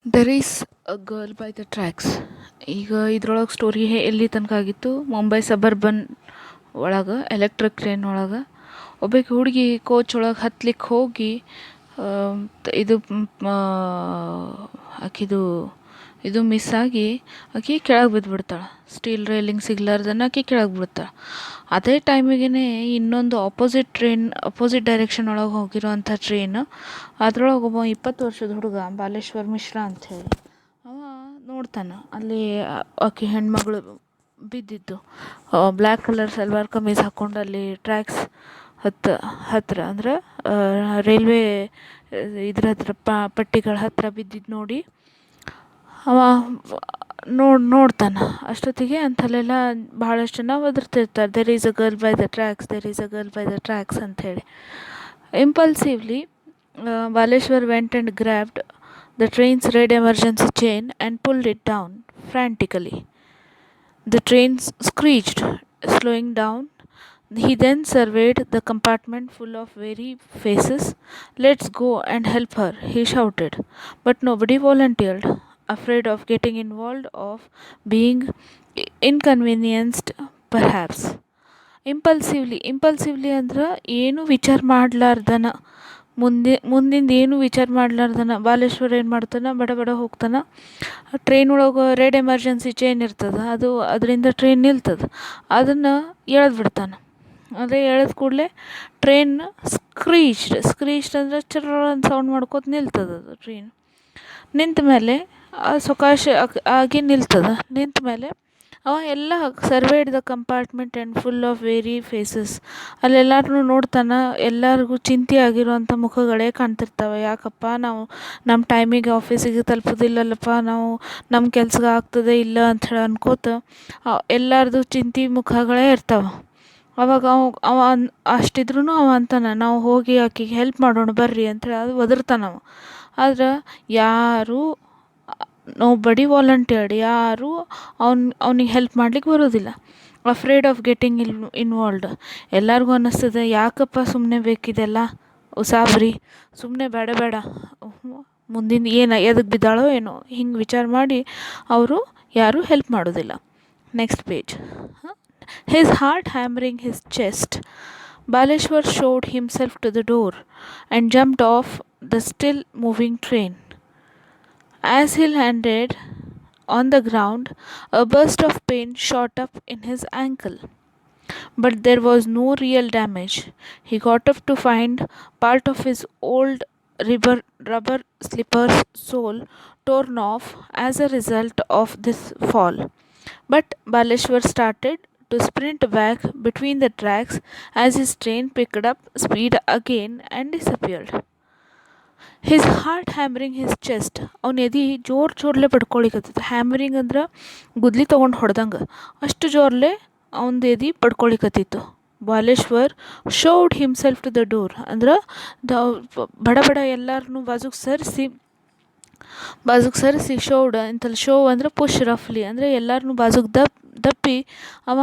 There is a girl by the tax. ಈಗ ಇದ್ರೊಳಗೆ story ಎಲ್ಲಿ ತನಕ ಆಗಿತ್ತು, ಮುಂಬೈ ಸಬರ್ಬನ್ ಒಳಗೆ ಎಲೆಕ್ಟ್ರಿಕ್ ಟ್ರೈನ್ ಒಳಗೆ ಒಬ್ಬಾಕಿ ಹುಡುಗಿ ಕೋಚ್ ಒಳಗೆ ಹತ್ಲಿಕ್ಕೆ ಹೋಗಿ ಇದು ಆಕಿದು ಇದು ಮಿಸ್ ಆಗಿ ಆಕಿ ಕೆಳಗೆ ಬಿದ್ದುಬಿಡ್ತಾಳೆ. ಸ್ಟೀಲ್ ರೈಲಿಂಗ್ ಸಿಗ್ಲಾರ್ದನ್ನ ಆಕಿ ಕೆಳಗೆ ಬಿಡ್ತಾಳೆ. ಅದೇ ಟೈಮಿಗೆ ಇನ್ನೊಂದು ಅಪೋಸಿಟ್ ಡೈರೆಕ್ಷನ್ ಒಳಗೆ ಹೋಗಿರೋವಂಥ ಟ್ರೈನ್, ಅದ್ರೊಳಗೆ ಒಬ್ಬ 20 ವರ್ಷದ ಹುಡುಗ ಬಾಲೇಶ್ವರ್ ಮಿಶ್ರಾ ಅಂಥೇಳಿ ಅವ ನೋಡ್ತಾನೆ ಅಲ್ಲಿ ಆಕೆ ಹೆಣ್ಮಗಳು ಬಿದ್ದಿದ್ದು. ಬ್ಲ್ಯಾಕ್ ಕಲರ್ ಸಲ್ವಾರ್ ಕಮೀಸ್ ಹಾಕ್ಕೊಂಡು ಅಲ್ಲಿ ಟ್ರ್ಯಾಕ್ಸ್ ಹತ್ತಿರ ಅಂದ್ರೆ ರೈಲ್ವೆ ಇದ್ರ ಹತ್ರ ಪಟ್ಟಿಗಳ ಹತ್ತಿರ ಬಿದ್ದಿದ್ದು ನೋಡಿ ಅವ ನೋಡ್ತಾನೆ. ಅಷ್ಟೊತ್ತಿಗೆ ಅಂಥಲ್ಲೆಲ್ಲ ಭಾಳಷ್ಟು ಜನ ಒದರ್ತಿರ್ತಾರೆ, there is a girl by the tracks, there is a girl by the tracks ಅಂಥೇಳಿ. Impulsively Baleshwar went and grabbed the train's red emergency chain and pulled it down frantically. The train screeched, slowing down. He then surveyed the compartment full of weary faces. "Let's go and help her," he shouted. But nobody volunteered, afraid of getting involved, of being inconvenienced, perhaps. ಇಂಪಲ್ಸಿವ್ಲಿ ಅಂದ್ರೆ ಏನು ವಿಚಾರ ಮಾಡ್ಲಾರ್ದನ, ಮುಂದಿಂದ ಏನು ವಿಚಾರ ಮಾಡ್ಲಾರ್ದನ ಬಾಲೇಶ್ವರ್ ಏನು ಮಾಡ್ತಾನೆ, ಬಡ ಹೋಗ್ತಾನೆ. Train ಒಳಗೆ ರೆಡ್ ಎಮರ್ಜೆನ್ಸಿ ಚೈನ್ ಇರ್ತದೆ, ಅದರಿಂದ ಟ್ರೈನ್ ನಿಲ್ತದೆ, ಅದನ್ನು ಎಳೆದು ಬಿಡ್ತಾನೆ. ಅದೇ ಎಳೆದ ಕೂಡಲೇ ಟ್ರೈನ್ ಸ್ಕ್ರೀಚ್ಡ್ ಅಂದರೆ ಚರ್ರ ಅಂತ ಸೌಂಡ್ ಮಾಡ್ಕೋತ ನಿಲ್ತದೆ. ಅದು ಟ್ರೈನ್ ನಿಂತ ಮೇಲೆ ಸೊಕಾಶ ಆಗಿ ನಿಲ್ತದೆ. ನಿಂತ ಮೇಲೆ ಅವ ಎಲ್ಲ surveyed the compartment and full of weary faces. ಅಲ್ಲೆಲ್ಲರೂ ನೋಡ್ತಾನೆ, ಎಲ್ಲರಿಗೂ ಚಿಂತೆ ಆಗಿರುವಂಥ ಮುಖಗಳೇ ಕಾಣ್ತಿರ್ತವೆ. ಯಾಕಪ್ಪ ನಾವು ನಮ್ಮ ಟೈಮಿಗೆ ಆಫೀಸಿಗೆ ತಲುಪೋದಿಲ್ಲಲ್ಲಪ್ಪ, ನಾವು ನಮ್ಮ ಕೆಲ್ಸಕ್ಕೆ ಆಗ್ತದೆ ಇಲ್ಲ ಅಂಥೇಳಿ ಅನ್ಕೋತ ಎಲ್ಲರದು ಚಿಂತೆ ಮುಖಗಳೇ ಇರ್ತಾವೆ. ಅವಾಗ ಅವ ಅಷ್ಟಿದ್ರೂ ಅವ ಅಂತಾನೆ, ನಾವು ಹೋಗಿ ಆಕೆಗೆ ಹೆಲ್ಪ್ ಮಾಡೋಣ ಬರ್ರಿ ಅಂಥೇಳಿ ಅದು ಒದರ್ತಾನವ. ಆದ್ರೆ ಯಾರೂ ನೋಬಡಿ ವಾಲಂಟಿಯರ್ಡ್, ಯಾರೂ ಅವನಿಗೆ ಹೆಲ್ಪ್ ಮಾಡ್ಲಿಕ್ಕೆ ಬರೋದಿಲ್ಲ. Afraid of getting involved. ಎಲ್ಲರಿಗೂ ಅನ್ನಿಸ್ತದೆ, ಯಾಕಪ್ಪ ಸುಮ್ಮನೆ ಬೇಕಿದೆಲ್ಲ ಉಸಾಬ್ರಿ, ಸುಮ್ಮನೆ ಬೇಡ ಮುಂದಿನ ಎದಕ್ಕೆ ಬಿದ್ದಾಳೋ ಏನೋ ಹಿಂಗೆ ವಿಚಾರ ಮಾಡಿ ಅವರು ಯಾರೂ ಹೆಲ್ಪ್ ಮಾಡೋದಿಲ್ಲ. Next page. His heart hammering his chest, Baleshwar showed himself to the door and jumped off the still moving train. As he landed on the ground, a burst of pain shot up in his ankle. But there was no real damage. He got up to find part of his old rubber slipper's sole torn off as a result of this fall. But Baleshwar started to sprint back between the tracks as his train picked up speed again and disappeared. His heart hammering his chest. ಅವನ ಎದೆ ಜೋರ್ಲೆ ಬಡ್ಕೊಳಿಕತ್ತಿತ್ತು. Hammering ಅಂದ್ರೆ ಗುದ್ಲಿ ತೊಗೊಂಡು ಹೊಡೆದಂಗೆ, ಅಷ್ಟು ಜೋರ್ಲೆ ಅವನದು ಎದೆ ಬಡ್ಕೊಳಿಕತ್ತಿತ್ತು. Baleshwar shoved himself to the door ಅಂದ್ರೆ ಬಡ ಎಲ್ಲರನ್ನೂ ಬಾಜುಗೆ ಸರಿಸಿ ಶೋಡ್ ಇಂತಲ್ಲಿ ಶೋ ಅಂದರೆ ಪುಷ್ ರಫ್ಲಿ ಅಂದರೆ ಎಲ್ಲರನ್ನೂ ಬಾಜುಗೆ ದಪ್ಪಿ ಅವ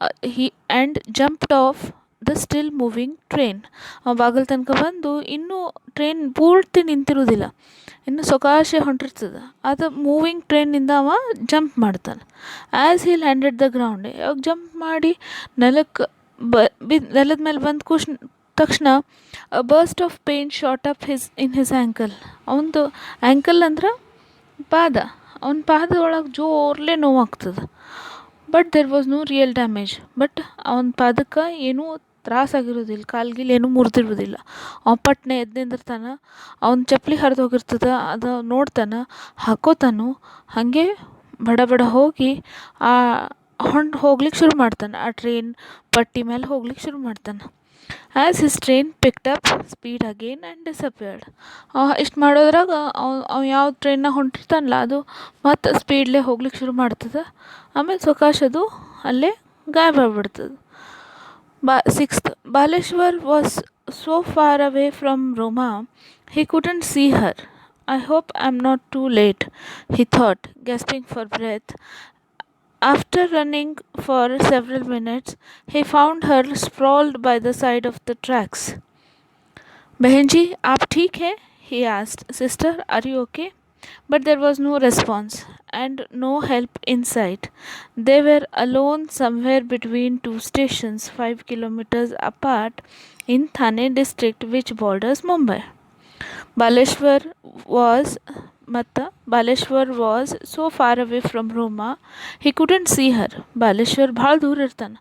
and jumped off the still moving train. ಅವ ಬಾಗಿಲು ತನಕ ಬಂದು ಇನ್ನೂ ಟ್ರೈನ್ ಪೂರ್ತಿ ನಿಂತಿರೋದಿಲ್ಲ, ಇನ್ನು ಸೊಕಾಶೆ ಹೊಂಟಿರ್ತದೆ. ಅದು ಮೂವಿಂಗ್ ಟ್ರೈನಿಂದ ಅವ ಜಂಪ್ ಮಾಡ್ತಾನೆ. As he landed the ground. ಯಾವಾಗ ಜಂಪ್ ಮಾಡಿ ನೆಲಕ್ಕೆ ನೆಲದ ಮೇಲೆ ಬಂದ ತಕ್ಷಣ burst of pain shot up in his ankle. ಅವನದು ಆ್ಯಂಕಲ್ ಅಂದ್ರೆ ಪಾದ, ಅವನ ಪಾದ ಒಳಗೆ ಜೋರ್ಲೆ ನೋವಾಗ್ತದೆ. But there was no real damage. But ಅವನ ಪಾದಕ್ಕೆ ಏನೂ ತ್ರಾಸಾಗಿರೋದಿಲ್ಲ, ಕಾಲ್ಗಿಲ್ ಏನೂ ಮುರಿದಿರೋದಿಲ್ಲ. ಅವ ಪಟ್ನೆ ಎದ್ದು ನಿಂದಿರ್ತಾನೆ. ಅವನ ಚಪ್ಪಲಿ ಹರಿದು ಹೋಗಿರ್ತದೆ, ಅದು ನೋಡ್ತಾನೆ, ಹಾಕೋತಾನು. ಹಾಗೆ ಬಡ ಹೋಗಿ ಹೋಗ್ಲಿಕ್ಕೆ ಶುರು ಮಾಡ್ತಾನೆ. ಆ ಟ್ರೈನ್ ಪಟ್ಟಿ ಮೇಲೆ ಹೋಗ್ಲಿಕ್ಕೆ ಶುರು ಮಾಡ್ತಾನೆ. As his train picked up speed again and disappeared. ಇಷ್ಟು ಮಾಡೋದ್ರಾಗ ಅವ ಯಾವ ಟ್ರೈನ್ನಾಗ ಹೊಂಟಿರ್ತಾನಲ್ಲ ಅದು ಮತ್ತು ಸ್ಪೀಡ್ಲೇ ಹೋಗ್ಲಿಕ್ಕೆ ಶುರು ಮಾಡ್ತದೆ. ಆಮೇಲೆ ಸೊಕಾಶದು ಅಲ್ಲೇ ಗಾಯಬ ಆಗ್ಬಿಡ್ತದೆ. Sixth, Baleshwar was so far away from Roma, he couldn't see her. "I hope I'm not too late," he thought, gasping for breath. After running for several minutes, he found her sprawled by the side of the tracks. "बहन जी, आप ठीक हैं?" he asked. "Sister, are you okay?" but there was no response and no help in sight. They were alone somewhere between two stations 5 kilometers apart in Thane district, which borders Mumbai. Baleshwar was Baleshwar was so far away from Roma, he couldn't see her. Baleshwar ಭಾಳ ದೂರ ಇರ್ತಾನೆ.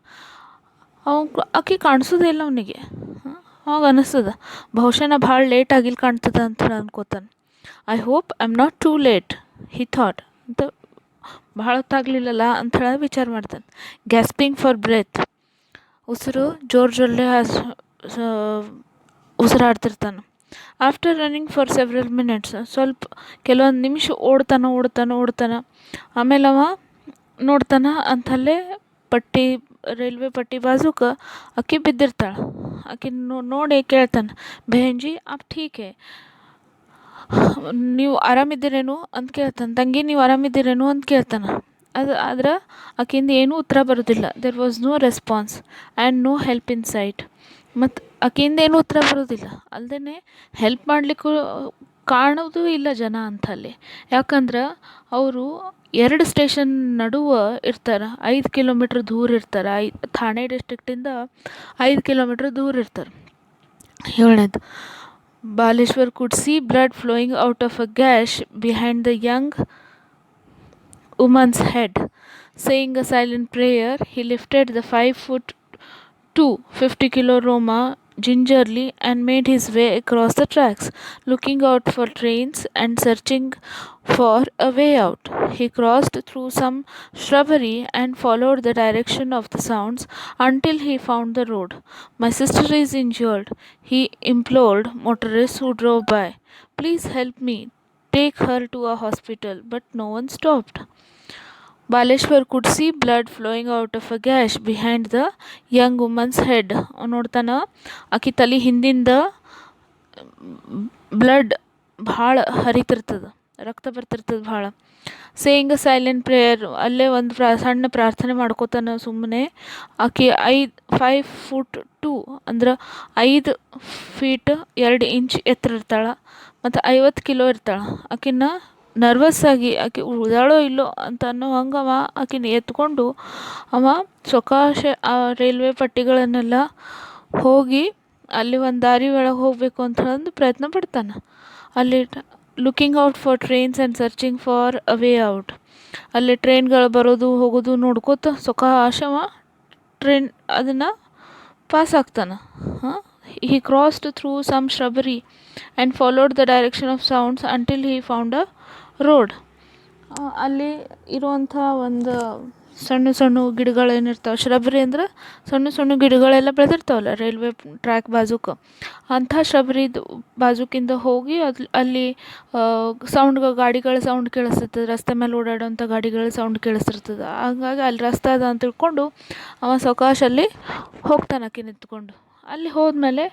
ಆಕೆ ಕಾಣಿಸೋದಿಲ್ಲ ಅವನಿಗೆ. ಅವಾಗ ಅನಿಸ್ತದ ಬಹುಶಃ ನಾ ಭಾಳ ಲೇಟ್ ಆಗಿಲ್ಲಿ ಕಾಣ್ತದ ಅಂತ ಅನ್ಕೋತಾನೆ. I hope I am not too late he thought ಅಂತ. ಭಾಳ ಹೊತ್ತಾಗಲಿಲ್ಲಲ್ಲ ಅಂಥೇಳಿ ವಿಚಾರ ಮಾಡ್ತಾನೆ. ಗ್ಯಾಸ್ಪಿಂಗ್ ಫಾರ್ ಬ್ರೆತ್, ಉಸಿರು ಜೋರಲ್ಲೇ ಉಸಿರಾಡ್ತಿರ್ತಾನೆ. After running for several minutes, ಕೆಲವೊಂದು ನಿಮಿಷ ಓಡ್ತಾನೆ. ಆಮೇಲೆ ಅವ ನೋಡ್ತಾನೆ ಅಂಥಲ್ಲೇ ರೈಲ್ವೆ ಪಟ್ಟಿ ಬಾಜುಕ ಆಕೆ ಬಿದ್ದಿರ್ತಾಳೆ. ಆಕೆ ನೋಡಿ ಕೇಳ್ತಾನೆ, ಬೆಹನ್ಜಿ ಆಪ್ ಠೀಕ್ ಹೇ, ನೀವು ಆರಾಮಿದ್ದೀರೇನು ಅಂತ ಕೇಳ್ತಾನೆ. ತಂಗಿ ನೀವು ಆರಾಮಿದ್ದೀರೇನು ಅಂತ ಕೇಳ್ತಾನೆ. ಆದ್ರೆ ಆಕೆಯಿಂದ ಏನೂ ಉತ್ತರ ಬರೋದಿಲ್ಲ. There was no response and no help in sight. ಮತ್ತು ಆಕೆಯಿಂದ ಏನೂ ಉತ್ತರ ಬರೋದಿಲ್ಲ, ಅಲ್ಲದೆ ಹೆಲ್ಪ್ ಮಾಡಲಿಕ್ಕೂ ಕಾಣೋದು ಇಲ್ಲ ಜನ ಅಂಥಲ್ಲಿ. ಯಾಕಂದ್ರೆ ಅವರು 2 ಸ್ಟೇಷನ್ ನಡುವೆ ಇರ್ತಾರೆ. 5 ಕಿಲೋಮೀಟ್ರ್ ದೂರ ಇರ್ತಾರೆ. ಥಾಣೆ ಡಿಸ್ಟ್ರಿಕ್ಟಿಂದ 5 ಕಿಲೋಮೀಟ್ರ್ ದೂರ ಇರ್ತಾರೆ. 7ನೇದು, Baleshwar could see blood flowing out of a gash behind the young woman's head. Saying a silent prayer, he lifted the 5'2", 50-kilo Roma gingerly and made his way across the tracks, looking out for trains and searching for a way out. He crossed through some shrubbery and followed the direction of the sounds until he found the road. My sister is injured, he implored motorists who drove by. Please help me take her to a hospital, but no one stopped. Baleshwar could see blood flowing out of a gash behind the young woman's head. ನೋಡ್ತಾನ ಆಕಿ ತಲೆ ಹಿಂದಿಂದ blood ಭಾಳ ಹರಿತಿರ್ತದೆ, ರಕ್ತ ಬರ್ತಿರ್ತದೆ ಭಾಳ. Saying ಅ silent prayer, ಅಲ್ಲೇ ಒಂದು ಸಣ್ಣ ಪ್ರಾರ್ಥನೆ ಮಾಡ್ಕೋತಾನೆ ಸುಮ್ಮನೆ. ಆಕೆ 5'2" ಅಂದ್ರೆ 5 ಫೀಟ್ 2 ಇಂಚ್ ಎತ್ತರ ಇರ್ತಾಳೆ ಮತ್ತು 50 ಕಿಲೋ ಇರ್ತಾಳೆ. ಆಕಿನ ನರ್ವಸ್ ಆಗಿ ಆಕೆ ಉಳ್ದಾಳೋ ಇಲ್ಲೋ ಅಂತ ಅನ್ನೋ ಹಂಗೆ ಅವ ಆಕಿನ ಎತ್ಕೊಂಡು ಅವ ಸಾವಕಾಶ ಆ ರೈಲ್ವೆ ಪಟ್ಟಿಗಳನ್ನೆಲ್ಲ ಹೋಗಿ ಅಲ್ಲಿ ಒಂದು ದಾರಿ ಒಳಗೆ ಹೋಗಬೇಕು ಅಂತ ಹೇಳಂದು ಪ್ರಯತ್ನ ಪಡ್ತಾನೆ. ಅಲ್ಲಿ looking out for trains and searching for a way out. ಅಲ್ಲಿ ಟ್ರೈನ್ಗಳು ಬರೋದು ಹೋಗೋದು ನೋಡ್ಕೋತ ಸಾವಕಾಶ ಅವ ಟ್ರೈನ್ ಅದನ್ನು ಪಾಸ್ ಆಗ್ತಾನೆ. He crossed through some shrubbery and followed the direction of sounds until he found a road. ಅಲ್ಲಿ ಇರುವಂಥ ಒಂದು ಸಣ್ಣ ಸಣ್ಣ ಗಿಡಗಳೇನಿರ್ತಾವೆ, ಶ್ರಬರಿ ಅಂದ್ರೆ ಸಣ್ಣ ಸಣ್ಣ ಗಿಡಗಳೆಲ್ಲ ಬೆಳೆದಿರ್ತಾವಲ್ಲ ರೈಲ್ವೆ ಟ್ರ್ಯಾಕ್ ಬಾಜುಕ, ಅಂಥ ಶ್ರಬರಿದು ಬಾಜುಕಿಂದ ಹೋಗಿ ಅಲ್ಲಿ ಗಾಡಿಗಳ ಸೌಂಡ್ ಕೇಳಿಸ್ತಿರ್ತದೆ. ರಸ್ತೆ ಮೇಲೆ ಓಡಾಡೋಂಥ ಗಾಡಿಗಳ ಸೌಂಡ್ ಕೇಳಿಸ್ತಿರ್ತದೆ. ಹಂಗಾಗಿ ಅಲ್ಲಿ ರಸ್ತೆ ಅದ ಅಂತ ತಿಳ್ಕೊಂಡು ಅವ ಸಾವಕಾಶ ಅಲ್ಲಿ ಹೋಗ್ತಾನೆ ಆಕೆ ನಿಂತ್ಕೊಂಡು. ಅಲ್ಲಿ ಹೋದ್ಮೇಲೆ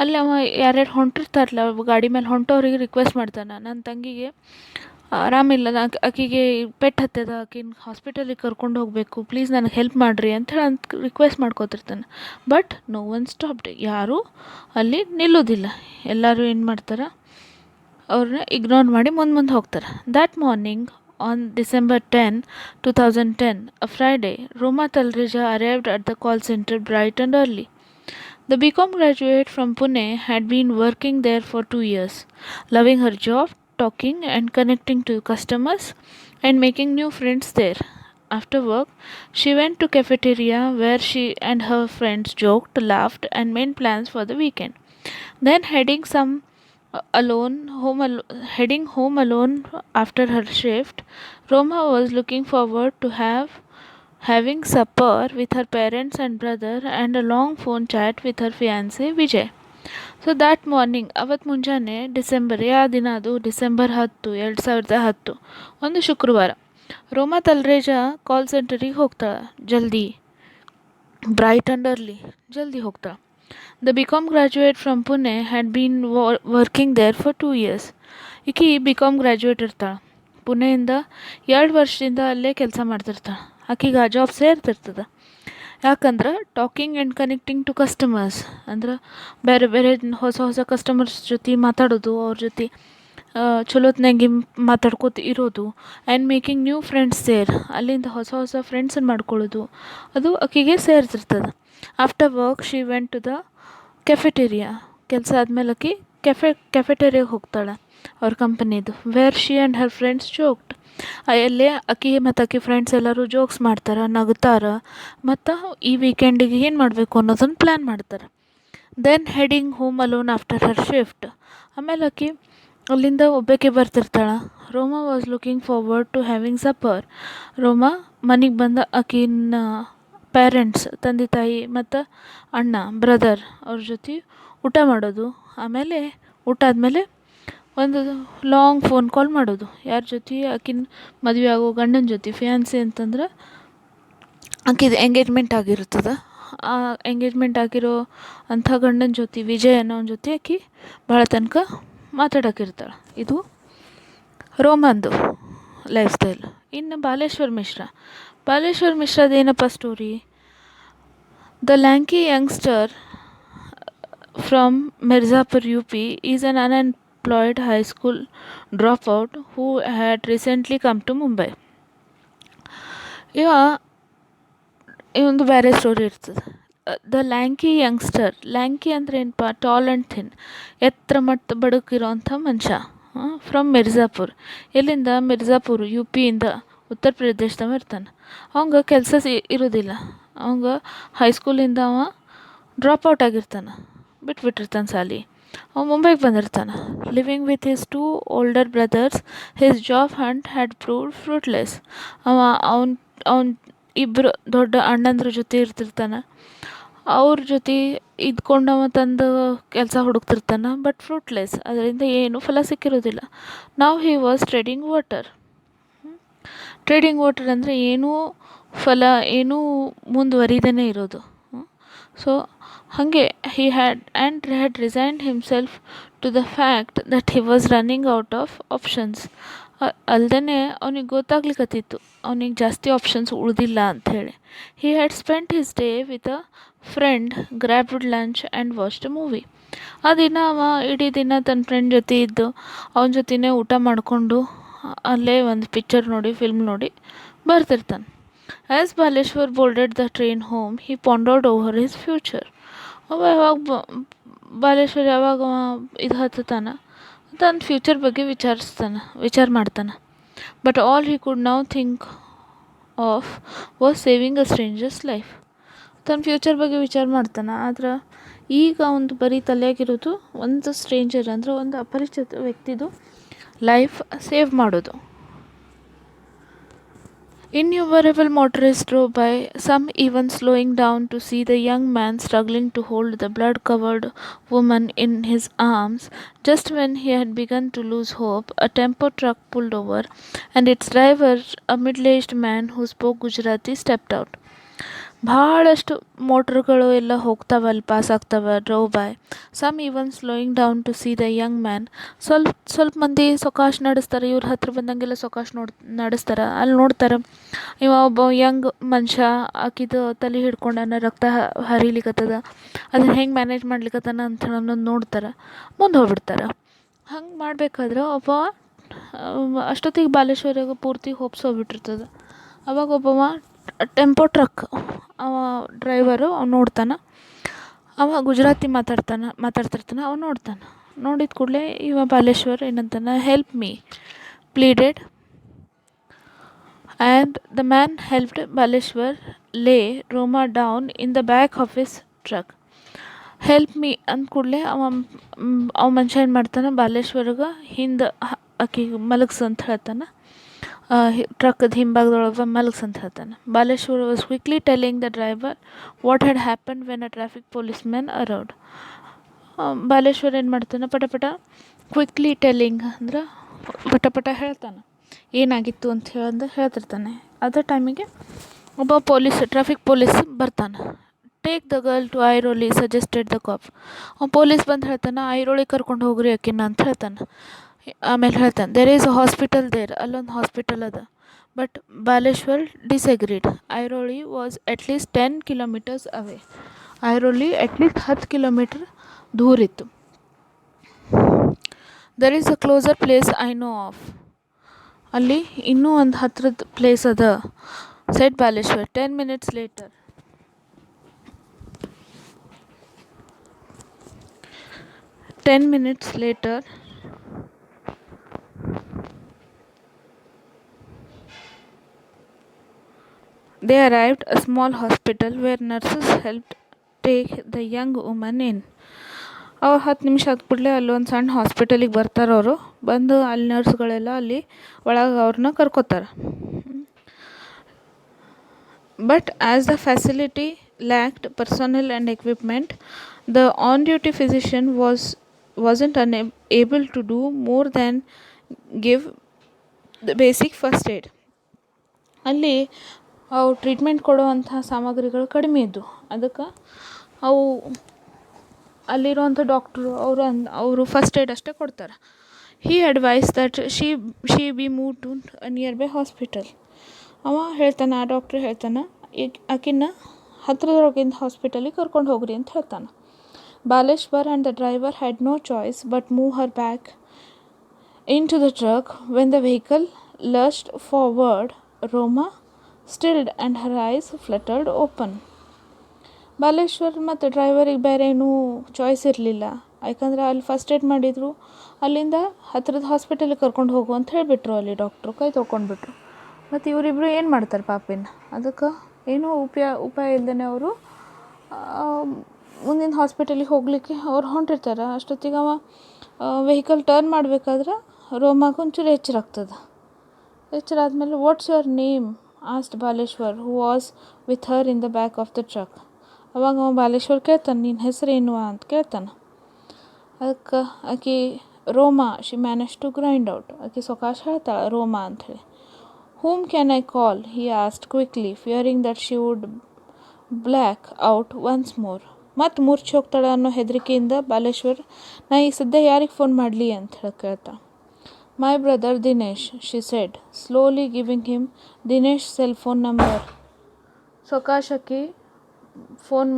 ಅಲ್ಲಿ ಅವ ಯಾರ್ಯಾರು ಹೊಂಟಿರ್ತಾರಲ್ಲ ಗಾಡಿ ಮೇಲೆ ಹೊಂಟೋರಿಗೆ ರಿಕ್ವೆಸ್ಟ್ ಮಾಡ್ತಾನೆ, ನನ್ನ ತಂಗಿಗೆ ಆರಾಮಿಲ್ಲ, ಆಕೆಗೆ ಪೆಟ್ಟು ಹತ್ತದ, ಆಕಿನ ಹಾಸ್ಪಿಟಲಿಗೆ ಕರ್ಕೊಂಡು ಹೋಗಬೇಕು, ಪ್ಲೀಸ್ ನನಗೆ ಹೆಲ್ಪ್ ಮಾಡಿರಿ ಅಂಥೇಳಿ ರಿಕ್ವೆಸ್ಟ್ ಮಾಡ್ಕೋತಿರ್ತಾನೆ. ಬಟ್ ನೋ ಒನ್ ಸ್ಟಾಪ್ಡ್, ಯಾರೂ ಅಲ್ಲಿ ನಿಲ್ಲೋದಿಲ್ಲ. ಎಲ್ಲರೂ ಏನು ಮಾಡ್ತಾರೆ, ಅವ್ರನ್ನ ಇಗ್ನೋರ್ ಮಾಡಿ ಮುಂದೆ ಹೋಗ್ತಾರೆ. That morning on December 10, 2010, a Friday, Roma Talreja arrived at the call center bright and early. The BCom graduate from Pune had been working there for 2 years, loving her job, talking and connecting to customers and making new friends there. After work, she went to cafeteria where she and her friends joked, laughed and made plans for the weekend. Then heading home alone after her shift, Roma was looking forward to having supper with her parents and brother and a long phone chat with her fiancé Vijay. So that morning, ಅವತ್ತು ಮುಂಜಾನೆ ಯಾವ ದಿನ ಅದು December 10, 2010, ಒಂದು ಶುಕ್ರವಾರ, ರೋಮಾ ತಲ್ರೇಜಾ ಕಾಲ್ ಸೆಂಟರಿಗೆ ಹೋಗ್ತಾಳೆ. ಜಲ್ದಿ, bright and early, ಜಲ್ದಿ ಹೋಗ್ತಾಳೆ. The BCom graduate from Pune had been working there for 2 years. ಈಕಿ BCom ಗ್ರ್ಯಾಜುಯೇಟ್ ಇರ್ತಾಳೆ. ಪುಣೆಯಿಂದ 2 ವರ್ಷದಿಂದ ಅಲ್ಲೇ ಕೆಲಸ ಮಾಡ್ತಿರ್ತಾಳೆ. ಆಕಿಗೆ ಆ ಜಾಬ್ ಸೇರ್ತಿರ್ತದೆ. ಯಾಕಂದ್ರೆ talking and connecting to customers ಅಂದ್ರೆ ಬೇರೆ ಬೇರೆ ಹೊಸ ಕಸ್ಟಮರ್ಸ್ ಜೊತೆ ಮಾತಾಡೋದು, ಅವ್ರ ಜೊತೆ ಚಲೋತ್ನಾಗಿ ಮಾತಾಡ್ಕೋತ ಇರೋದು and making new friends there, ಅಲ್ಲಿಂದ ಹೊಸ ಹೊಸ ಫ್ರೆಂಡ್ಸನ್ನು ಮಾಡ್ಕೊಳ್ಳೋದು ಅದು ಆಕೆಗೆ ಸೇರ್ತಿರ್ತದೆ. After work she went to the cafeteria, ಕೆಲಸ ಆದಮೇಲೆ ಆಕೆ ಕೆಫೆಟೇರಿಯಾಗೆ ಹೋಗ್ತಾಳೆ ಅವ್ರ ಕಂಪನಿದು. Where she and her friends joked, ಅಲ್ಲೇ ಆಕೆ ಮತ್ತು ಆಕೆ ಫ್ರೆಂಡ್ಸ್ ಎಲ್ಲರೂ ಜೋಕ್ಸ್ ಮಾಡ್ತಾರೆ, ನಗ್ತಾರೆ, ಮತ್ತು ಈ ವೀಕೆಂಡಿಗೆ ಏನು ಮಾಡಬೇಕು ಅನ್ನೋದನ್ನು ಪ್ಲ್ಯಾನ್ ಮಾಡ್ತಾರೆ. Then heading home alone after her shift, ಆಮೇಲೆ ಆಕೆ ಅಲ್ಲಿಂದ ಒಬ್ಬಾಕೆ ಬರ್ತಿರ್ತಾಳೆ. Roma was looking forward to having supper, Roma ಮನೆಗೆ ಬಂದ ಆಕಿನ ಪೇರೆಂಟ್ಸ್, ತಂದೆ ತಾಯಿ ಮತ್ತು ಅಣ್ಣ ಬ್ರದರ್ ಅವ್ರ ಜೊತೆ ಊಟ ಮಾಡೋದು. ಆಮೇಲೆ ಊಟ ಆದಮೇಲೆ ಒಂದು ಲಾಂಗ್ ಫೋನ್ ಕಾಲ್ ಮಾಡೋದು. ಯಾರ ಜೊತೆ? ಆಕಿನ ಮದುವೆ ಆಗೋ ಗಂಡನ ಜೊತೆ, ಫಿಯಾನ್ಸಿ ಅಂತಂದ್ರೆ ಆಕಿದು ಎಂಗೇಜ್ಮೆಂಟ್ ಆಗಿರ್ತದೆ. ಆ ಎಂಗೇಜ್ಮೆಂಟ್ ಆಗಿರೋ ಅಂಥ ಗಂಡನ ಜೊತೆ, ವಿಜಯ್ ಅನ್ನೋನ ಜೊತೆ ಆಕೆ ಭಾಳ ತನಕ ಮಾತಾಡೋಕಿರ್ತಾಳೆ. ಇದು ರೋಮಂದು ಲೈಫ್ ಸ್ಟೈಲ್. ಇನ್ನು ಬಾಲೇಶ್ವರ್ ಮಿಶ್ರಾದ ಏನಪ್ಪ story? The lanky youngster from Mirzapur UP is an unemployed high school dropout who had recently come to Mumbai. ಇವೊಂದು ಬೇರೆ ಸ್ಟೋರಿ ಇರ್ತದೆ. ದ ಲ್ಯಾಂಕಿ ಯಂಗ್ಸ್ಟರ್, ಲ್ಯಾಂಕಿ ಅಂದರೆ ಏನಪ್ಪ? ಟಾಲ್ ಆ್ಯಂಡ್ ಥಿನ್, ಎತ್ತರ ಮತ್ತು ಬಡುಕಿರೋಂಥ ಮನುಷ್ಯ. ಫ್ರಮ್ ಮಿರ್ಜಾಪುರ್, ಎಲ್ಲಿಂದ? ಮಿರ್ಜಾಪುರ್ UP ಇಂದ, ಉತ್ತರ ಪ್ರದೇಶದವ ಇರ್ತಾನೆ. ಅವಂಗೆ ಕೆಲಸ ಇರೋದಿಲ್ಲ. ಅವಂಗೆ ಹೈಸ್ಕೂಲಿಂದ ಅವ ಡ್ರಾಪ್ಔಟ್ ಆಗಿರ್ತಾನೆ, ಬಿಟ್ಬಿಟ್ಟಿರ್ತಾನೆ ಸಾಲಿ. ಅವ ಮುಂಬೈಗೆ ಬಂದಿರ್ತಾನೆ. Living with his 2 older brothers, his job hunt had proved fruitless. ಅವನ ಇಬ್ಬರು ದೊಡ್ಡ ಅಣ್ಣಂದ್ರ ಜೊತೆ ಇರ್ತಿರ್ತಾನೆ. ಅವ್ರ ಜೊತೆ ಇದ್ಕೊಂಡವ ತಂದು ಕೆಲಸ ಹುಡುಕ್ತಿರ್ತಾನೆ, ಬಟ್ ಫ್ರೂಟ್ಲೆಸ್, ಅದರಿಂದ ಏನೂ ಫಲ ಸಿಕ್ಕಿರೋದಿಲ್ಲ. ನಾವು ಹಿ ವಾಸ್ ಟ್ರೇಡಿಂಗ್ ವಾಟರ್ ಅಂದರೆ ಏನೂ ಫಲ, ಏನೂ ಮುಂದುವರಿದೇ ಇರೋದು. ಸೊ ಹಾಗೆ he had resigned himself to the fact that he was running out of options. ಅಲ್ದೇ ಅವನಿಗೆ ಗೊತ್ತಾಗ್ಲಿಕ್ಕತ್ತಿತ್ತು ಅವನಿಗೆ ಜಾಸ್ತಿ ಆಪ್ಷನ್ಸ್ ಉಳಿದಿಲ್ಲ ಅಂಥೇಳಿ. he had spent his day with a friend, grabbed lunch and watched a movie. ಆ ದಿನ ಅವ ಇಡೀ ದಿನ ತನ್ನ ಫ್ರೆಂಡ್ ಜೊತೆ ಇದ್ದು ಅವನ ಜೊತೆನೇ ಊಟ ಮಾಡಿಕೊಂಡು ಅಲ್ಲೇ ಒಂದು ಪಿಕ್ಚರ್ ನೋಡಿ, ಫಿಲ್ಮ್ ನೋಡಿ ಬರ್ತಿರ್ತಾನೆ. As Baleshwar boarded the train home, he pondered over his future. ಅವ ಬಾಲೇಶ್ವರ್ ಯಾವಾಗ ಇದು ಹತ್ತಾನ ತನ್ನ ಫ್ಯೂಚರ್ ಬಗ್ಗೆ ವಿಚಾರ ಮಾಡ್ತಾನೆ. But all he could now think of was saving a stranger's life. ತನ್ನ ಫ್ಯೂಚರ್ ಬಗ್ಗೆ ವಿಚಾರ ಮಾಡ್ತಾನೆ, ಆದ್ರೆ ಈಗ ಒಂದು ಬರೀ ತಲೆಯಾಗಿರೋದು ಒಂದು ಸ್ಟ್ರೇಂಜರ್ ಅಂದರೆ ಒಂದು ಅಪರಿಚಿತ ವ್ಯಕ್ತಿದು ಲೈಫ್ ಸೇವ್ ಮಾಡೋದು. Innumerable motorists drove by, some even slowing down to see the young man struggling to hold the blood-covered woman in his arms. Just when he had begun to lose hope, a tempo truck pulled over, and its driver, a middle-aged man who spoke Gujarati, stepped out. ಭಾಳಷ್ಟು ಮೋಟ್ರ್ಗಳು ಎಲ್ಲ ಹೋಗ್ತಾವೆ, ಅಲ್ಲಿ pass ಆಗ್ತವೆ, drive by. Some even slowing down to see the young man. ಸ್ವಲ್ಪ ಮಂದಿ ಸೊಕಾಶ್ ನಡೆಸ್ತಾರೆ, ಇವ್ರ ಹತ್ರ ಬಂದಂಗೆಲ್ಲ ಸೊಕಾಶ್ ನಡೆಸ್ತಾರೆ. ಅಲ್ಲಿ ನೋಡ್ತಾರೆ ಇವ ಒಬ್ಬ ಯಂಗ್ ಮನುಷ್ಯ ಆಕಿದು ತಲೆ ಹಿಡ್ಕೊಂಡಾನ, ರಕ್ತ ಹರಿಲಿಕ್ಕತ್ತದ, ಅದನ್ನು ಹೆಂಗೆ ಮ್ಯಾನೇಜ್ ಮಾಡ್ಲಿಕ್ಕತ್ತಾನ ಅಂತ ಅನ್ನೋದು ನೋಡ್ತಾರೆ, ಮುಂದೆ ಹೋಗ್ಬಿಡ್ತಾರೆ. ಹಂಗೆ ಮಾಡಬೇಕಾದ್ರೆ ಒಬ್ಬ ಅಷ್ಟೊತ್ತಿಗೆ ಬಾಲೇಶ್ವರಿಗೆ ಪೂರ್ತಿ ಹೋಪ್ಸ್ ಹೋಗ್ಬಿಟ್ಟಿರ್ತದೆ. ಅವಾಗ ಒಬ್ಬವ ಟೆಂಪೋ ಟ್ರಕ್ ಅವ ಡ್ರೈವರು ಅವ್ನು ನೋಡ್ತಾನೆ. ಅವ ಗುಜರಾತಿ ಮಾತಾಡ್ತಿರ್ತಾನೆ. ಅವ ನೋಡಿದ ಕೂಡಲೇ ಇವ ಬಾಲೇಶ್ವರ್ ಏನಂತಾನೆ, help me pleaded. And the man helped Baleshwar lay Roma down in the back of his truck. Help me ಅಂದ ಕೂಡಲೇ ಅವ ಮನುಷ್ಯ ಏನು ಮಾಡ್ತಾನೆ, ಬಾಲೇಶ್ವರ್ಗೆ ಹಿಂದೆ ಆಕಿಗೆ ಮಲಗ್ಸು ಅಂತ ಹೇಳ್ತಾನೆ. ಟ್ರಕ್ಕದ ಹಿಂಭಾಗದೊಳಗೆ ಮಲಗ್ಸು ಅಂತ ಹೇಳ್ತಾನೆ. Baleshwar was quickly telling the driver what had happen when a traffic police man arrived. Baleshwar ಏನು ಮಾಡ್ತಾನೆ, ಪಟ ಕ್ವಿಕ್ಲಿ ಟೆಲ್ಲಿಂಗ್ ಅಂದ್ರೆ ಪಟ ಹೇಳ್ತಾನೆ ಏನಾಗಿತ್ತು ಅಂತ ಹೇಳ್ತಿರ್ತಾನೆ. ಅದೇ ಟೈಮಿಗೆ ಒಬ್ಬ ಟ್ರಾಫಿಕ್ ಪೊಲೀಸ್ ಬರ್ತಾನೆ. Take the girl to Airoli suggested the cop. Police ಬಂದು ಹೇಳ್ತಾನೆ, ಐರೋಳಿ ಕರ್ಕೊಂಡು ಹೋಗ್ರಿ ಆಕಿನ ಅಂತ ಹೇಳ್ತಾನೆ. ಆಮೇಲೆ ಹೇಳ್ತಾನೆ, there is a hospital there, ಅಲ್ಲೊಂದು ಹಾಸ್ಪಿಟಲ್ ಅದ. But Baleshwar disagreed. Airoli was at least 10 kilometers away. Airoli at least 10 kilometer ದೂರಿತ್ತು. There is a closer place I know of. ಅಲ್ಲಿ ಇನ್ನೂ ಒಂದು ಹತ್ರದ ಪ್ಲೇಸ್ ಅದ, said Baleshwar. 10 minutes later. 10 minutes later, they arrived a small hospital where nurses helped take the young woman in. ಅವ್ರು 10 ನಿಮಿಷ ಆದ ಕೂಡಲೇ ಅಲ್ಲಿ ಒಂದು ಸಣ್ಣ ಹಾಸ್ಪಿಟಲಿಗೆ ಬರ್ತಾರೆ. ಅವರು ಬಂದು ಅಲ್ಲಿ ನರ್ಸ್ಗಳೆಲ್ಲ ಅಲ್ಲಿ ಒಳಗೆ ಅವ್ರನ್ನ ಕರ್ಕೋತಾರೆ. But as the facility lacked personnel and equipment, the on-duty physician wasn't able to do more than give the basic first aid. ಅಲ್ಲಿ ಅವು ಟ್ರೀಟ್ಮೆಂಟ್ ಕೊಡುವಂಥ ಸಾಮಗ್ರಿಗಳು ಕಡಿಮೆ ಇದ್ದವು. ಅದಕ್ಕೆ ಅವು ಅಲ್ಲಿರುವಂಥ ಡಾಕ್ಟ್ರು ಅವರು ಫಸ್ಟ್ ಏಡ್ ಅಷ್ಟೇ ಕೊಡ್ತಾರೆ. He advise that she be move to nearby hospital. ಅವ ಹೇಳ್ತಾನೆ, ಆ ಡಾಕ್ಟ್ರ್ ಹೇಳ್ತಾನೆ, ಈಗ ಆಕಿನ್ನ ಹತ್ತಿರದೊಳಗಿಂದ ಹಾಸ್ಪಿಟಲಿಗೆ ಕರ್ಕೊಂಡು ಹೋಗ್ರಿ ಅಂತ ಹೇಳ್ತಾನೆ. Baleshwar and the driver had no choice but move her back into the truck. When the vehicle lurched forward, Roma stirred and her eyes fluttered open. Baleshwar ಮತ್ತು ಡ್ರೈವರಿಗೆ ಬೇರೆ ಏನೂ ಚಾಯ್ಸ್ ಇರಲಿಲ್ಲ, ಯಾಕಂದ್ರೆ ಅಲ್ಲಿ ಫಸ್ಟ್ ಏಡ್ ಮಾಡಿದರು. ಅಲ್ಲಿಂದ ಹತ್ತಿರದ ಹಾಸ್ಪಿಟಲಿಗೆ ಕರ್ಕೊಂಡು ಹೋಗು ಅಂತ ಹೇಳಿಬಿಟ್ರು. ಅಲ್ಲಿ ಡಾಕ್ಟ್ರು ಕೈ ತೊಗೊಂಡ್ಬಿಟ್ರು. ಮತ್ತು ಇವರಿಬ್ಬರು ಏನು ಮಾಡ್ತಾರೆ ಪಾಪಿನ? ಅದಕ್ಕೆ ಏನೂ ಉಪಾಯ ಇಲ್ಲದೇ ಅವರು ಮುಂದಿನ ಹಾಸ್ಪಿಟಲಿಗೆ ಹೋಗಲಿಕ್ಕೆ ಅವ್ರು ಹೊಂಟಿರ್ತಾರೆ. ಅಷ್ಟೊತ್ತಿಗೆ ಅವ ವೆಹಿಕಲ್ ಟರ್ನ್ ಮಾಡಬೇಕಾದ್ರೆ ರೋಮಾಗ ಒಂಚೂರು ಎಚ್ಚರಾಗ್ತದೆ. ಎಚ್ಚರಾದ್ಮೇಲೆ, what's your name asked Baleshwar who was with her in the back of the truck. ಅವಾಗ ಅವ ಬಾಲೇಶ್ವರ್ ಕೇಳ್ತಾನೆ, ನಿನ್ನ ಹೆಸರೇನು ಅಂತ ಕೇಳ್ತಾನೆ. ಅದಕ್ಕೆ ಆಕೆ Roma, she manage to grind out. ಆಕೆ ಸೊಕಾಶ ಹೇಳ್ತಾಳೆ ರೋಮಾ ಅಂಥೇಳಿ. Whom can I call he asked quickly, fearing that she would black out once more. ಮತ್ತು ಮೂರ್ಛೆ ಹೋಗ್ತಾಳೆ ಅನ್ನೋ ಹೆದರಿಕೆಯಿಂದ ಬಾಲೇಶ್ವರ್, ನಾ ಈ ಸದ್ಯ ಯಾರಿಗೆ ಫೋನ್ ಮಾಡಲಿ ಅಂತ ಹೇಳಿ ಕೇಳ್ತಾಳೆ. My brother Dinesh, she said, slowly giving him Dinesh cell phone number. ಸೊಕಾಶಕಿ ಫೋನ್,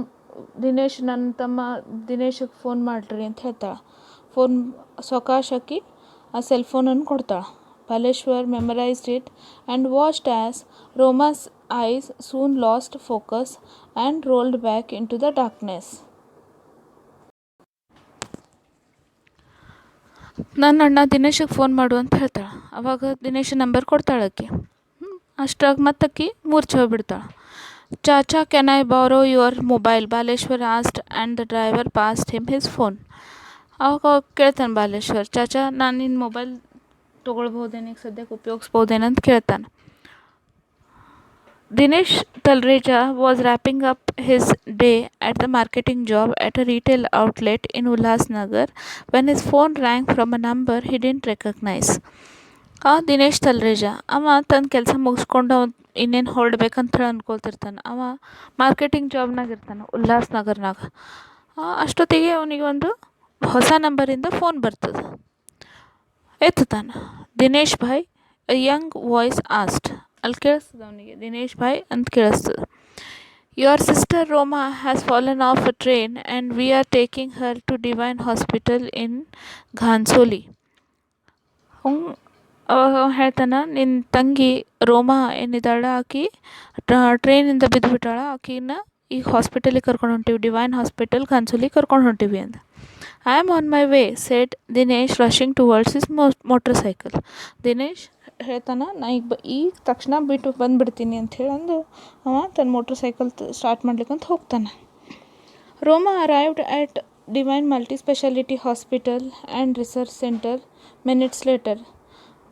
ದಿನೇಶ್ ನನ್ನ ತಮ್ಮ ದಿನೇಶಿಗೆ ಫೋನ್ ಮಾಡಿರಿ ಅಂತ ಹೇಳ್ತಾಳೆ. ಸೊಕಾಶಕಿ ಆ ಸೆಲ್ ಫೋನನ್ನು ಕೊಡ್ತಾಳೆ. Baleshwar memorized it and watched as Roma's eyes soon lost focus and rolled back into the darkness. ನನ್ನ ಅಣ್ಣ ದಿನೇಶಿಗೆ ಫೋನ್ ಮಾಡು ಅಂತ ಹೇಳ್ತಾಳೆ. ಅವಾಗ ದಿನೇಶ್ ನಂಬರ್ ಕೊಡ್ತಾಳೆ ಆಕೆ. ಅಷ್ಟ್ರಾಗ ಮತ್ತಕ್ಕಿ ಮೂರ್ಛೆ ಹೋಗ್ಬಿಡ್ತಾಳೆ. ಚಾಚಾ ಕ್ಯಾನ್ ಐ ಬಾರೋ your mobile, Baleshwar asked and the driver past him his phone. ಅವಾಗ ಕೇಳ್ತಾನೆ ಬಾಲೇಶ್ವರ್, ಚಾಚಾ ನಾನು ನಿನ್ನ ಮೊಬೈಲ್ ತೊಗೊಳ್ಬೋದೇನು, ಈಗ ಸದ್ಯಕ್ಕೆ ಉಪಯೋಗಿಸ್ಬೋದೇನಂತ ಕೇಳ್ತಾನೆ. Dinesh Talreja was wrapping up his day at the marketing job at a retail outlet in Ulhasnagar when his phone rang from a number he didn't recognize. Dinesh Talreja ಅವ ತನ್ನ ಕೆಲಸ ಮುಗಿಸ್ಕೊಂಡು ಇನ್ನೇನು ಹೊರಡ್ಬೇಕಂತ ಹೇಳಿ ಅಂದ್ಕೊಳ್ತಿರ್ತಾನೆ. ಅವ ಮಾರ್ಕೆಟಿಂಗ್ ಜಾಬ್ನಾಗ ಇರ್ತಾನೆ ಉಲ್ಲಾಸ್ನಗರ್ನಾಗ. ಅಷ್ಟೊತ್ತಿಗೆ ಅವನಿಗೆ ಒಂದು ಹೊಸ ನಂಬರಿಂದ ಫೋನ್ ಬರ್ತದೆ. ಎತ್ತುತ್ತಾನೆ. ದಿನೇಶ್ ಭಾಯ್, ಎ ಯಂಗ್ ವಾಯ್ಸ್ ಆಸ್ಟ್. ಅಲ್ಲಿ ಕೇಳಿಸ್ತದೆ ಅವನಿಗೆ, ದಿನೇಶ್ ಭಾಯ್ ಅಂತ ಕೇಳಿಸ್ತದೆ. Your sister Roma has fallen off a train and we are taking her to Divine hospital in Ghansoli. ಹೇಳ್ತಾನೆ, ನಿನ್ನ ತಂಗಿ ರೋಮಾ ಏನಿದ್ದಾಳ ಆಕಿ ಟ್ರೈನಿಂದ ಬಿದ್ದುಬಿಟ್ಟಾಳ, ಆಕಿನ ಈಗ ಹಾಸ್ಪಿಟಲಿಗೆ ಕರ್ಕೊಂಡು ಹೊಂಟೀವಿ, ಡಿವೈನ್ ಹಾಸ್ಪಿಟಲ್ ಘಾನ್ಸೋಲಿಗೆ ಕರ್ಕೊಂಡು ಹೊಂಟೀವಿ ಅಂತ. I am on my way shed Dinesh rushing towards his motor cycle. Dinesh ಹೇಳ್ತಾನೆ, ನಾ ಈಗ ತಕ್ಷಣ ಬಿಟ್ಟು ಬಂದುಬಿಡ್ತೀನಿ ಅಂತ ಹೇಳಂದು ಅವ ತನ್ನ ಮೋಟರ್ ಸೈಕಲ್ ಸ್ಟಾರ್ಟ್ ಮಾಡ್ಲಿಕ್ಕಂತ ಹೋಗ್ತಾನೆ. ರೋಮಾ arrived at Divine Multi-Speciality Hospital and Research Center minutes later.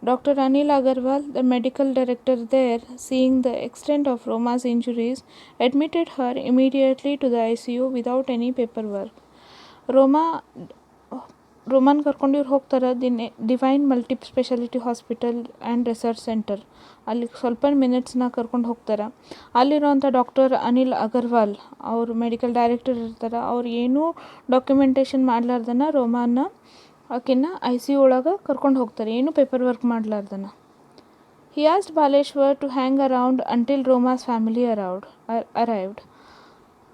Dr. Anil Agarwal, the medical director there, seeing the extent of Roma's injuries, admitted her immediately to the ICU without any paperwork. Roman ಕರ್ಕೊಂಡು ಇವ್ರು ಹೋಗ್ತಾರೆ divine multi speciality hospital and research centre. ಅಲ್ಲಿ ಸ್ವಲ್ಪ ಮಿನಿಟ್ಸ್ನಾಗ ಕರ್ಕೊಂಡು ಹೋಗ್ತಾರೆ. ಅಲ್ಲಿರುವಂಥ doctor Anil Agarwal ಅವರು medical director ಇರ್ತಾರೆ. ಅವ್ರು ಏನೂ ಡಾಕ್ಯುಮೆಂಟೇಷನ್ ಮಾಡ್ಲಾರ್ದನ ರೋಮಾನ ಆಕಿನ್ನ ICU ಒಳಗೆ ಕರ್ಕೊಂಡು ಹೋಗ್ತಾರೆ, ಏನೂ ಪೇಪರ್ ವರ್ಕ್ ಮಾಡ್ಲಾರ್ದನ. He asked Baleshwar to hang around until Roma's family arrived.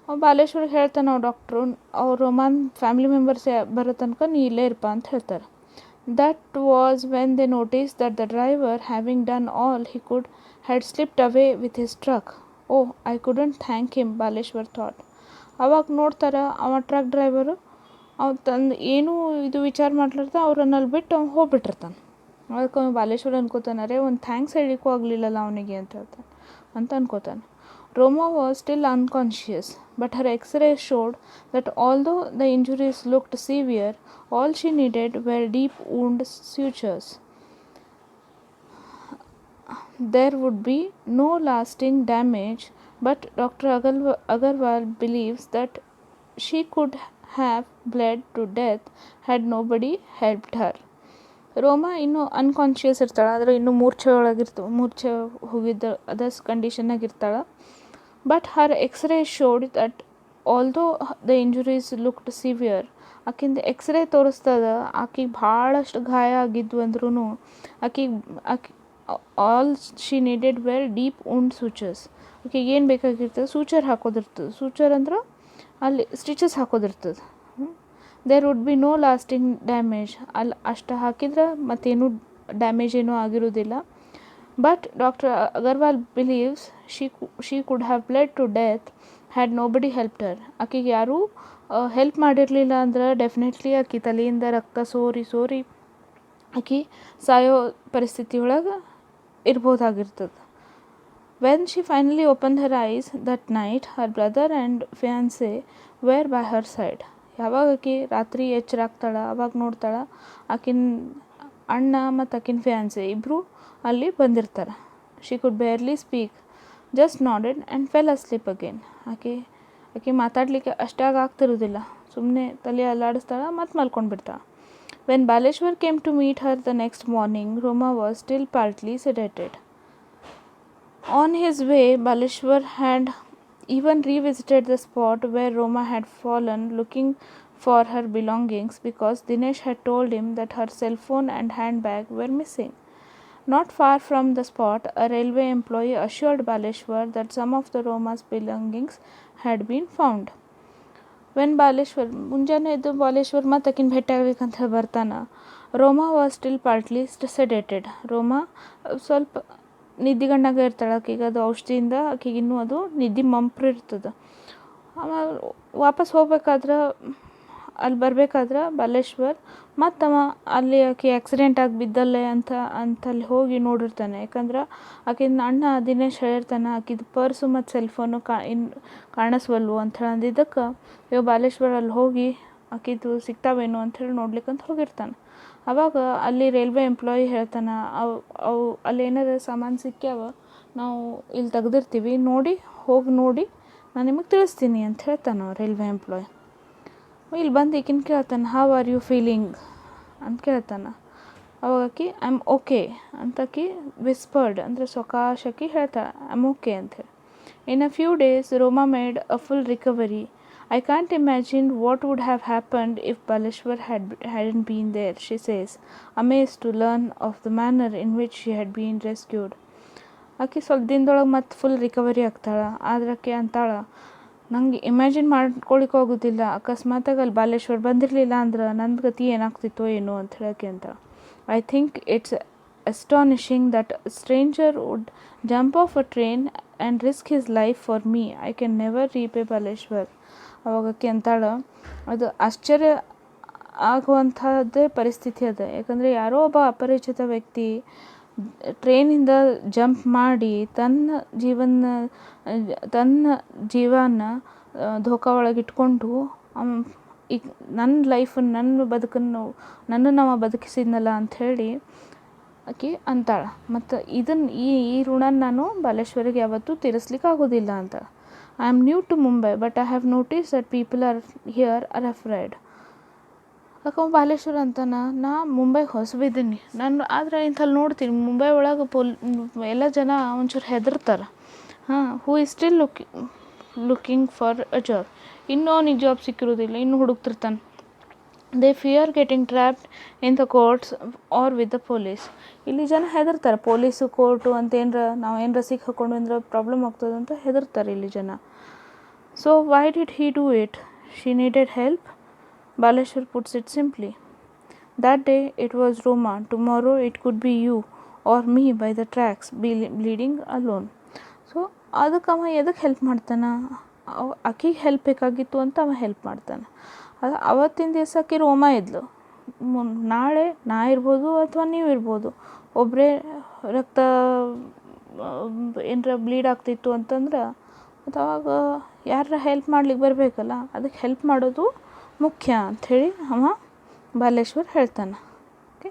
ಬಾಲೇಶ್ವರ್ಗೆ ಹೇಳ್ತಾನೆ ನಾವು ಡಾಕ್ಟ್ರು, ಅವ್ರು ರೋಮಾನ್ ಫ್ಯಾಮಿಲಿ ಮೆಂಬರ್ಸ್ ಬರೋ ತನಕ ನೀ ಇಲ್ಲೇ ಇರಪ್ಪ ಅಂತ ಹೇಳ್ತಾರೆ. That was when they noticed that the driver, having done all he could, had slipped away with his truck. Oh, I couldn't thank him, Baleshwar thought. ಅವಾಗ ನೋಡ್ತಾರ ಅವ ಟ್ರಕ್ ಡ್ರೈವರು ಅವ ತಂದು ಏನೂ ಇದು ವಿಚಾರ ಮಾಡ್ಲಾರ್ದ ಅವ್ರನ್ನಲ್ಲಿ ಬಿಟ್ಟು ಅವ್ನು ಹೋಗ್ಬಿಟ್ಟಿರ್ತಾನೆ. ಅದಕ್ಕೆ ಬಾಲೇಶ್ವರ ಅನ್ಕೋತಾನೆ, ಅರೆ ಒಂದು ಥ್ಯಾಂಕ್ಸ್ ಹೇಳಲಿಕ್ಕೂ ಆಗಲಿಲ್ಲಲ್ಲ ಅವನಿಗೆ ಅಂತ ಹೇಳ್ತಾನೆ ಅಂತ ಅನ್ಕೋತಾನೆ. Roma was still unconscious, but her X-ray showed that although the injuries looked severe, all she needed were deep wound sutures. There would be no lasting damage, but Dr. Agarwal believes that she could have bled to death had nobody helped her. ರೋಮಾ ಇನ್ನೂ unconscious ಇರ್ತಾಳೆ, ಆದರೆ ಇನ್ನೂ ಮೂರ್ಛೆ ಹೋಗಿದ್ದ ಅದರ್ಸ್ ಕಂಡೀಷನ್ನಾಗಿರ್ತಾಳೆ. But her x-ray showed that although the injuries looked severe. ಆಕಿಂದ x-ray ತೋರಿಸ್ತದ ಆಕಿಗೆ ಭಾಳಷ್ಟು ಗಾಯ ಆಗಿದ್ವು ಅಂದ್ರೂ ಆಕಿ all she needed were deep wound sutures. ಆಕಿಗೆ ಏನು ಬೇಕಾಗಿರ್ತದೆ, ಸೂಚರ್ ಹಾಕೋದಿರ್ತದೆ. ಸೂಚರ್ ಅಂದ್ರೆ ಅಲ್ಲಿ ಸ್ಟಿಚಸ್ ಹಾಕೋದಿರ್ತದೆ. There would be no lasting damage. ಅಲ್ಲಿ ಅಷ್ಟು ಹಾಕಿದ್ರೆ ಮತ್ತೇನು ಡ್ಯಾಮೇಜ್ ಏನೂ ಆಗಿರೋದಿಲ್ಲ. But doctor Agarwal believes she could have bled to death had nobody helped her. ಆಕಿಗೆ ಯಾರೂ ಹೆಲ್ಪ್ ಮಾಡಿರಲಿಲ್ಲ ಅಂದ್ರೆ ಡೆಫಿನೆಟ್ಲಿ ಆಕಿ ತಲೆಯಿಂದ ರಕ್ತ ಸೋರಿ ಆಕಿ ಸಾಯೋ ಪರಿಸ್ಥಿತಿ ಒಳಗೆ ಇರ್ಬೋದಾಗಿರ್ತದೆ. When she finally open her eyes that night, her brother and fiance were by her side. ಯಾವಾಗ ಆಕಿ ರಾತ್ರಿ ಎಚ್ಚರಾಗ್ತಾಳೆ ಅವಾಗ ನೋಡ್ತಾಳೆ ಆಕಿನ ಅಣ್ಣ ಮತ್ತು ಆಕಿನ ಫಿಯಾನ್ಸೆ ಇಬ್ಬರು ಅಲ್ಲಿ ಬಂದಿರ್ತಾರೆ. She could barely speak, just nodded and fell asleep again. ಆಕೆ ಮಾತಾಡಲಿಕ್ಕೆ ಅಷ್ಟಾಗ ಆಗ್ತಿರೋದಿಲ್ಲ, ಸುಮ್ಮನೆ ತಲೆ ಅಲ್ಲಾಡಿಸ್ತಾಳೆ ಮತ್ತು ಮಲ್ಕೊಂಡ್ಬಿಡ್ತಾಳೆ. When Baleshwar came to meet her the next morning, Roma was still partly sedated. On his way, Baleshwar had even revisited the spot where Roma had fallen, looking for her belongings, because Dinesh had told him that her cell phone and handbag were missing. Not far from the spot, a railway employee assured Baleshwar that some of the Roma's belongings had been found. When Baleshwar ಮುಂಜಾನೆ ಎದ್ದು ಬಾಲೇಶ್ವರ್ ಮತ್ತು ಆಕಿನ ಭೇಟಿ ಆಗ್ಬೇಕಂತ ಹೇಳಿ ಬರ್ತಾನೆ, Roma was still partly sedated. Roma ಸ್ವಲ್ಪ ನಿದ್ದಿಗಣ್ಣಾಗ ಇರ್ತಾಳೆ. ಆಕಿಗೆ ಅದು ಔಷಧಿಯಿಂದ ಆಕಿಗೆ ಇನ್ನೂ ಅದು ನಿದ್ದೆ ಮಂಪ್ರು ಇರ್ತದೆ. ಆಮೇಲೆ ವಾಪಸ್ ಹೋಗ್ಬೇಕಾದ್ರೆ ಅಲ್ಲಿ ಬರಬೇಕಾದ್ರೆ ಬಾಲೇಶ್ವರ್ ಮತ್ತು ಅಲ್ಲಿ ಆಕೆ ಆಕ್ಸಿಡೆಂಟ್ ಆಗಿ ಬಿದ್ದಲ್ಲೇ ಅಂತಲ್ಲಿ ಹೋಗಿ ನೋಡಿರ್ತಾನೆ. ಯಾಕಂದ್ರೆ ಆಕಿನ ಅಣ್ಣ ದಿನೇಶ್ ಹೇಳಿರ್ತಾನೆ ಆಕಿದು ಪರ್ಸು ಮತ್ತು ಸೆಲ್ಫೋನು ಕಾಣಿಸ್ವಲ್ವು ಅಂಥೇಳಿ ಅಂದಿದ್ದಕ್ಕೆ ಇವಾಗ ಬಾಲೇಶ್ವರ್ ಅಲ್ಲಿ ಹೋಗಿ ಆಕಿದು ಸಿಗ್ತಾವೇನೋ ಅಂಥೇಳಿ ನೋಡ್ಲಿಕ್ಕಂತ ಹೋಗಿರ್ತಾನೆ. ಆವಾಗ ಅಲ್ಲಿ ರೈಲ್ವೆ ಎಂಪ್ಲಾಯಿ ಹೇಳ್ತಾನೆ, ಅವು ಅಲ್ಲಿ ಏನಾರ ಸಾಮಾನು ಸಿಕ್ಕ್ಯಾವ, ನಾವು ಇಲ್ಲಿ ತೆಗ್ದಿರ್ತೀವಿ, ಹೋಗಿ ನೋಡಿ ನಾನು ನಿಮಗೆ ತಿಳಿಸ್ತೀನಿ ಅಂತ ಹೇಳ್ತಾನೆ ರೈಲ್ವೆ ಎಂಪ್ಲಾಯ್. ಇಲ್ಲಿ ಬಂದು ಈಕಿನ ಕೇಳ್ತಾನೆ, ಹೌ ಆರ್ ಯು ಫೀಲಿಂಗ್ ಅಂತ ಕೇಳ್ತಾನೆ. ಅವಾಗ ಆಕಿ ಐ ಆಮ್ ಓಕೆ ಅಂತ ಆಕಿ ವಿಸ್ಪರ್ಡ್ ಅಂದರೆ ಸೊಕಾಶಾಕಿ ಹೇಳ್ತಾಳೆ, ಐ ಆಮ್ ಓಕೆ ಅಂಥೇಳಿ. In a few days Roma made a full recovery. I can't imagine what would have happened if Baleshwar hadn't been there, she says, amazed to learn of the manner in which she had been rescued. ಆಕೆ ಸ್ವಲ್ಪ ದಿನದೊಳಗೆ ಮತ್ತೆ full recovery ಆಗ್ತಾಳೆ. ಆದ್ರೆ ಆಕೆ ಅಂತಾಳೆ, ನಂಗೆ imagine ಮಾಡ್ಕೊಳಿಕ್ಕೆ ಆಗೋದಿಲ್ಲ, ಅಕಸ್ಮಾತಾಗಿ ಅಲ್ಲಿ ಬಾಲೇಶ್ವರ್ ಬಂದಿರಲಿಲ್ಲ ಅಂದ್ರೆ ನನ್ನ ಗತಿ ಏನಾಗ್ತಿತ್ತೋ ಏನೋ ಅಂತ ಹೇಳೋಕೆ ಅಂತಾಳೆ. I think it's astonishing that a stranger would jump off a train and risk his life for me. I can never repay Baleshwar. ಅವಾಗಕ್ಕೆ ಅಂತಾಳೆ, ಅದು ಆಶ್ಚರ್ಯ ಆಗುವಂಥದ್ದೇ ಪರಿಸ್ಥಿತಿ ಅದ. ಯಾಕಂದರೆ ಯಾರೋ ಒಬ್ಬ ಅಪರಿಚಿತ ವ್ಯಕ್ತಿ ಟ್ರೈನಿಂದ ಜಂಪ್ ಮಾಡಿ ತನ್ನ ಜೀವನ ಧೋಕಾ ಒಳಗಿಟ್ಕೊಂಡು ಈಗ ನನ್ನ ಲೈಫನ್ನು ನನ್ನನ್ನು ಅವ ಬದುಕಿಸಿದ್ನಲ್ಲ ಅಂಥೇಳಿ ಆಕೆ ಅಂತಾಳೆ. ಮತ್ತು ಈ ಋಣ ನಾನು ಬಾಲೇಶ್ವರಿಗೆ ಯಾವತ್ತೂ ತೀರಿಸ್ಲಿಕ್ಕೆ ಆಗೋದಿಲ್ಲ ಅಂತ. I am new to Mumbai, but I have noticed that people here are afraid. ಯಾಕೆ ಬಾಲೇಶ್ವರ ಅಂತಾನೆ, ನಾ ಮುಂಬೈಗೆ ಹೊಸಬಿದ್ದೀನಿ, ನಾನು ಆದರೆ ಇಂಥಲ್ಲಿ ನೋಡ್ತೀನಿ ಮುಂಬೈ ಒಳಗೆ ಎಲ್ಲ ಜನ ಒಂಚೂರು ಹೆದರ್ತಾರೆ. Who is still looking for a job. ಇನ್ನೂ ಅವನಿಗೆ ಜಾಬ್ ಸಿಕ್ಕಿರೋದಿಲ್ಲ, ಇನ್ನೂ ಹುಡುಕ್ತಿರ್ತಾನೆ. They fear getting trapped in the courts or with the police. ಇಲ್ಲಿ ಜನ ಹೆದರ್ತಾರೆ, ಪೊಲೀಸು ಕೋರ್ಟು ಅಂತ ನಾವು ಏನರ ಸಿಕ್ಕಿ ಹಾಕೊಂಡು ಅಂದ್ರೆ ಪ್ರಾಬ್ಲಮ್ ಆಗ್ತದಂತ ಹೆದರ್ತಾರೆ ಇಲ್ಲಿ ಜನ. So why did he do it? She needed help. Baleshwar puts it simply. That day it was Roma, tomorrow it could be you or me by the tracks bleeding alone. So ಅದಕ್ಕೆ ಅವ ಎದಕ್ಕೆ ಹೆಲ್ಪ್ ಮಾಡ್ತಾನೆ? ಆಕಿಗೆ help ಬೇಕಾಗಿತ್ತು ಅಂತ ಅವ help ಮಾಡ್ತಾನೆ. ಅದು ಅವತ್ತಿನ ದಿವಸ ಆಕಿ ರೋಮಾ ಇದ್ಲು, ನಾಳೆ ನಾ ಇರ್ಬೋದು ಅಥವಾ ನೀವು ಇರ್ಬೋದು. ಒಬ್ಬರೇ ರಕ್ತ ಏನರ ಬ್ಲೀಡ್ ಆಗ್ತಿತ್ತು ಅಂತಂದ್ರೆ ಮತ್ತು ಅವಾಗ ಯಾರ ಹೆಲ್ಪ್ ಮಾಡ್ಲಿಕ್ಕೆ ಬರಬೇಕಲ್ಲ, ಅದಕ್ಕೆ ಹೆಲ್ಪ್ ಮಾಡೋದು ಮುಖ್ಯ ಅಂಥೇಳಿ ಅವ ಬಾಲೇಶ್ವರ್ ಹೇಳ್ತಾನೆ. ಓಕೆ.